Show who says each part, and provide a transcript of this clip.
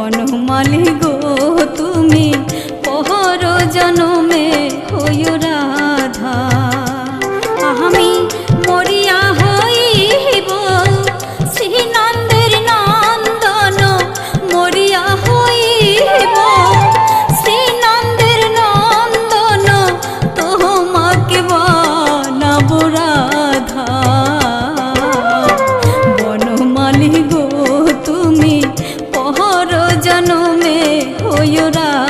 Speaker 1: বনমালী গো তুমি পহর জনমে হইও রাধা। আমি মরিয়া হইব শ্রীনন্দের নন্দন, মরিয়া হইব শ্রীনন্দের নন্দন, তোমাকে বানাব রাধা। বনমালী গো তুমি পহর জনমে হইও রাধা।